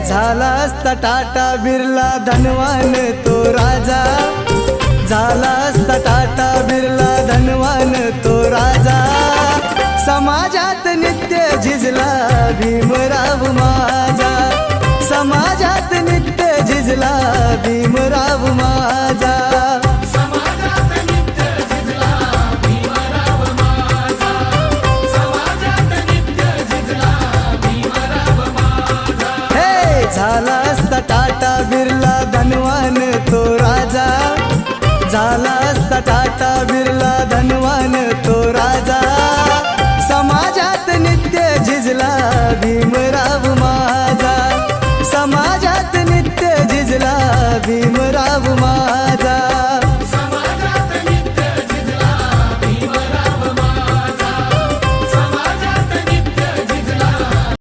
झाला असता टाटा बिर्ला धनवान तो राजा, झाला असता टाटा बिर्ला धनवान तो राजा। समाजात नित्य झिजला भीमराव माझा, समाजात नित्य झिजला भीमराव माझा। झाला असता टाटा बिर्ला धनवान तो राजा, झाला असता टाटा बिर्ला धनवान तो राजा। समाजात नित्य झिजला भीमराव माझा, समाजात नित्य झिजला भीमराव माझा।